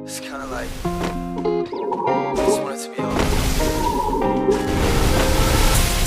It's kinda like, I just want it to be over.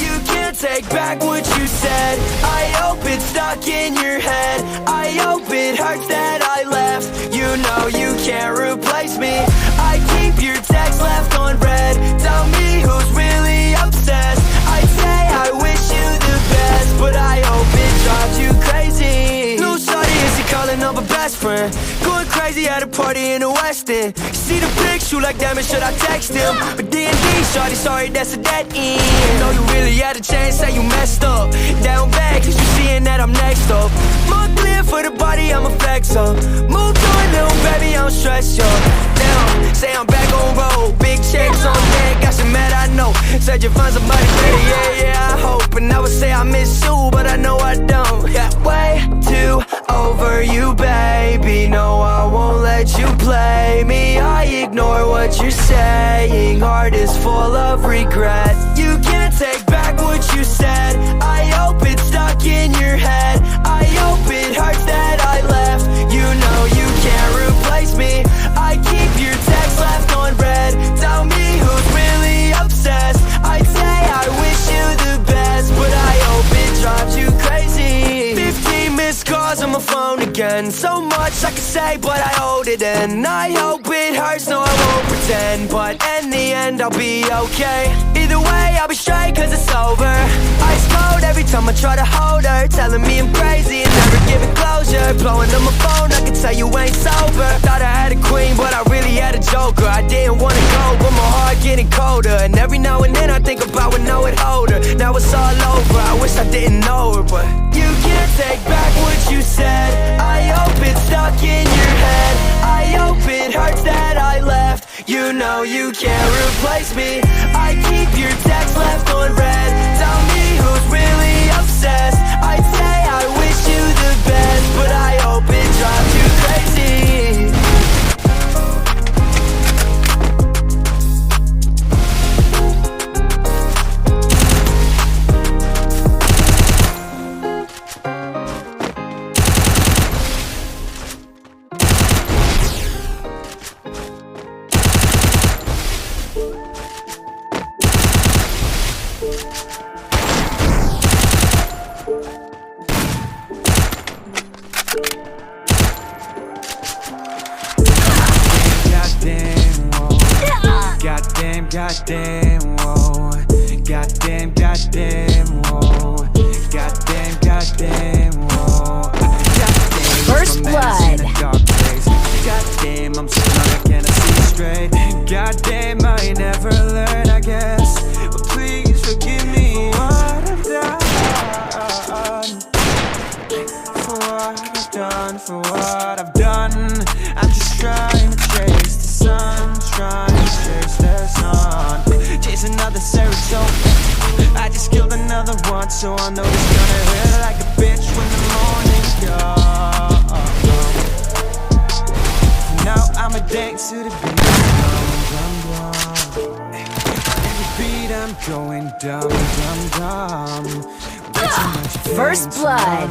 You can't take back what you said. I hope it's stuck in your head. I hope it hurts that I left. You know you can't replace me. I keep your text left on read. Tell me who's really obsessed. I'd say I wish you the best, but I hope it drives you crazy. No shorty, is he calling up a best friend? Going crazy at a party in the West End. You see the pics, you like, damn it, should I text him? But D&D, shorty, sorry, that's a dead end. Know you really had a chance, say you messed up. Down bad, cause you seeing that I'm next up. More clear for the body, I'ma flex up. Move to it, little baby, I don't stress you. Down, say I'm back on road. Big checks on deck, got you mad, I know. Said you find somebody better, yeah, I hope. And I would say I miss you, but I know I don't. Yeah, way too over you, baby. No, I won't let you play me. I ignore what you're saying. Heart is full of regret. You can't take back what you said. I hope it's stuck in your head. I hope it hurts that I left. You know you can't replace me. I keep your text left on read. Tell me who's really obsessed. I'd say I wish you the best, but I hope it drives you crazy. 15 missed calls on my phone again. So much I could say, but I hold it in. I hope it hurts, no I won't pretend, but in the end I'll be okay. Either way I'll be straight cause it's over. Ice cold every time I try to hold her, telling me I'm crazy and never giving closure. Blowing up my phone, I can tell you ain't sober. Thought I had a queen, but I really had a joker. I didn't wanna go, but my heart getting colder. And every now and then I think about when I would hold her. Now it's all over, I wish I didn't know her. But you can't take back what you said. I hope it's stuck in your head. I hope it hurts that I left. You know you can't replace me. I keep your text left on read. Tell me who's really obsessed. I'd say I wish you the best, but I hope it drives you crazy. Goddamn, whoa. Goddamn, whoa. Goddamn, whoa. First blood. Goddamn, I'm so young, I cannot see straight. Goddamn, I never learn, I guess. But please forgive me for what I've done. For what I've done, for what I've done. I'm just trying to chase the sun, trying to chase the sun. Chase another serotonin. I just killed another one, so I know it's gonna hurt like a bitch when the morning comes. Now I'm addicted to the beat. Every beat I'm going dumb. First blood.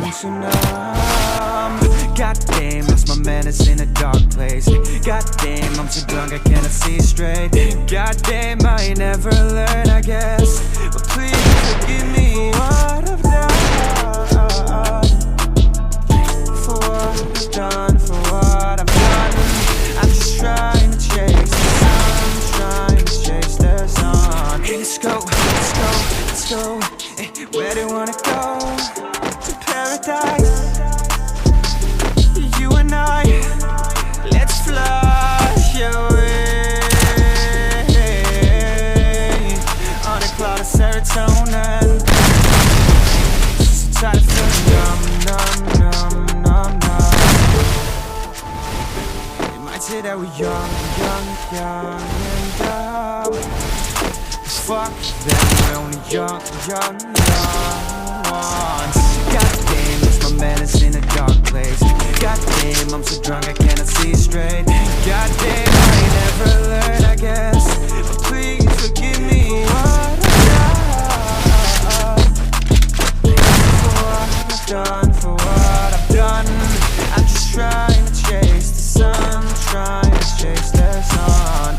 Goddamn, it's my menace in a dark place. Goddamn, I'm so drunk I cannot see straight. Goddamn, I never learn, I guess. But please forgive me for what I've done. For what I've done, for what I've done. I'm just trying to chase the sun, trying to chase the sun. Hey, let's go. Where do you wanna go? To paradise. You and I, let's fly away on a cloud of serotonin. So try to feel numb. It might say that we're young and dumb. Fuck them, we're only young ones. Goddamn, it's my man. drunk, I cannot see straight. Goddamn, I never learn, I guess. But please forgive me what I've done. For what I've done, I'm just trying to chase the sun, trying to chase the sun.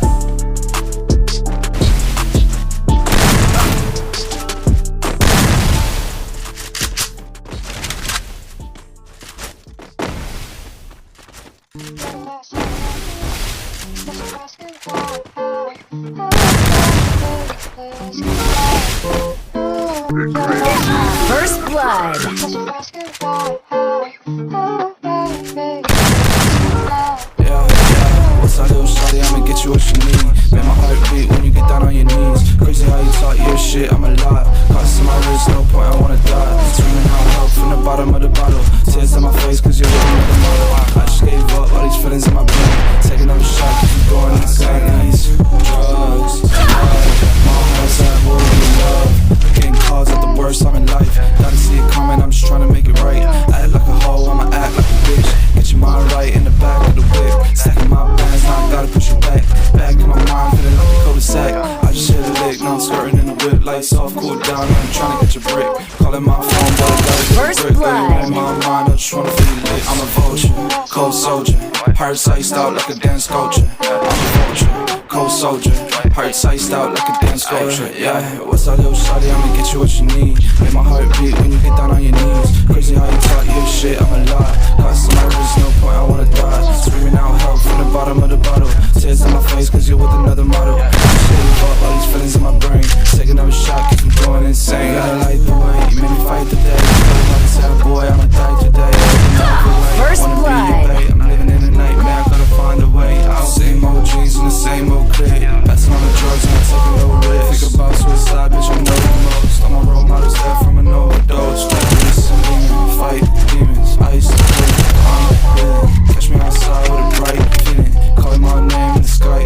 First blood. What's up, little shawty? I'ma get you what you need. Make my heart beat when you get down on your knees. Crazy how you talk your shit, I'm alive. Cuts to my wrist, no point, I wanna die. Screaming out help from the bottom of the bottle. Tears on my face, cause you're with another model. I just gave up, all these feelings in my brain. Taking another shot, keep going insane. Drugs, my heart's at war with love. Getting calls at the worst time in life. Gotta see it coming, I'm just trying to make it right. Act like a hoe, I'ma act like a bitch. Get your mind right in the back of the whip. Stacking my bands, now I gotta push it back. Back in my mind, feeling like a cul-de-sac. I just hit a lick, now I'm skirting in the whip. Lights off, cool down, I'm trying to catch a brick. Calling my phone, but I gotta get First a brick. blood. In my mind, I just wanna feel lit. I'm a vulture, cold soldier. Hearts iced out like a dance sculpture. I'm a vulture, cold soldier. Hearts iced out like a dance sculpture. Yeah, what's up, little shawty? I'ma get you what you need. Make my heart beat when you get down on your knees. Crazy how you talk your shit, I'm alive. Cuts to my wrist, no point, I wanna die. Screaming out help from the bottom of the bottle. Tears on my face, cause you're with another model. Shave up all these feelings in my brain. Take another shot, keep me going insane. Gotta light the way, you made me fight the day. Like a sad boy, I'ma die today. First blood. I'm living in a nightmare, gotta find a way out. Same old jeans and the same old clip. Passing on the drugs and I'm taking no risk. Think about suicide, bitch, I know the most. All my role models dead from an overdose. Fight demons, ice to drink, I'm willing. Catch me outside with a bright feeling. Calling my name in the sky.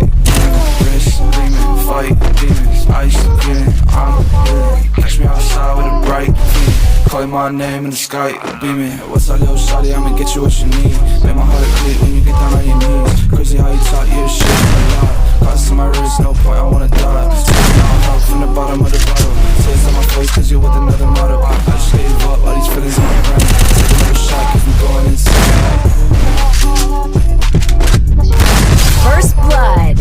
Wrist gleaming, fight demons, ice to drink, I'm willing. Catch me outside with a bright feeling. Calling my name in the sky, beaming. What's up, little shawty? I'ma get you what you need. Make my heart beat when you get down on your knees. Crazy how you talk your shit, I'm alive. Cuts to my wrist, no point, I wanna die. Screaming out help from the bottom of the bottle. Tears on my face, cause you're with another model. I just gave up, all these feelings in my brain. Take another shot, keep me going insane. First blood.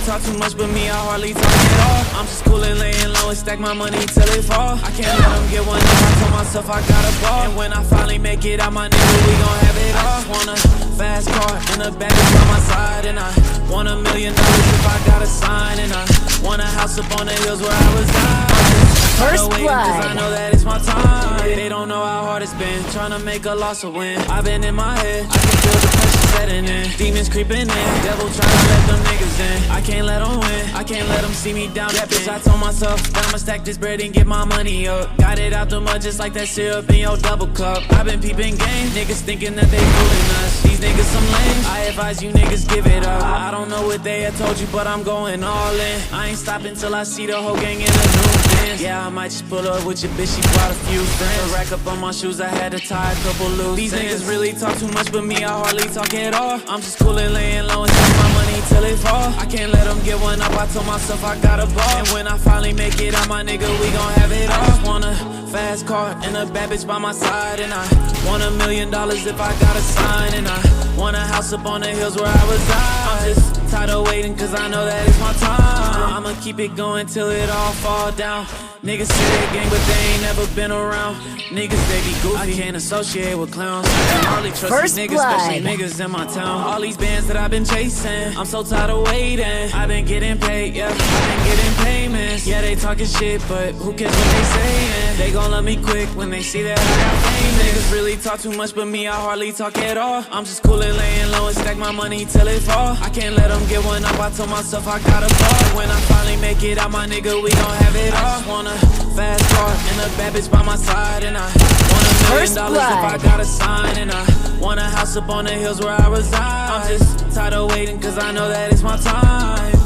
Talk too much, but me, I hardly talk at all. I'm just cool and laying low and stack my money till it fall. I can't let them get one up, I told myself I got a ball. And when I finally make it out, my nigga, we gon' have it all. I just want a fast car and a bag by my side. And I want $1 million if I got a sign. And I want a house up on the hills where I reside. First blood. Cause I know that it's my time. They don't know how hard it's been tryna make a loss or win. I've been in my head, I can feel the pressure setting in. Demons creeping in, devil tryna let them niggas in. I can't let them win, I can't let them see me down. That bitch, I told myself that I'ma stack this bread and get my money up. Got it out the mud just like that syrup in your double cup. I've been peeping game, niggas thinking that they fooling us. These niggas some lame, I advise you niggas give it up. I don't know what they had told you, but I'm going all in. I ain't stopping till I see the whole gang in a new Benz. Yeah, I might just pull up with your bitch, she brought a few friends. A rack up on my shoes, I had to tie a couple loose. These niggas really talk too much, but me, I hardly talk at all. I'm just cool and laying low and stack my money till it fall. I can't let them get one up, I told myself I got a ball. And when I finally make it out, my nigga, we gon' have it all. I just want a fast car and a bad bitch by my side. And I want $1 million if I got a sign. And I want a house up on the hills where I reside. I'm just tired of waiting, cause I know that it's my time. I'ma keep it going till it all fall down. Niggas say they gang, but they ain't never been around. Niggas, they be goofy, I can't associate with clowns. I can hardly trust First these niggas, blood. especially niggas in my town. All these bands that I've been chasing, I'm so tired of waiting. I've been getting paid, yeah, I've been getting payments. Yeah, they talking shit, but who cares what they saying? They gon' love me quick when they see that I got fame. Niggas really talk too much, but me, I hardly talk at all. I'm just cool and laying low and stack my money till it fall. I can't let them get one up, I told myself I gotta ball. When I finally make it out, my nigga, we gon' have it all. I just wanna fast car and a bad bitch by my side, and I want $1 First million if I blood. got a sign, and I want a house up on the hills where I reside. I'm just tired of waiting, cause I know that it's my time.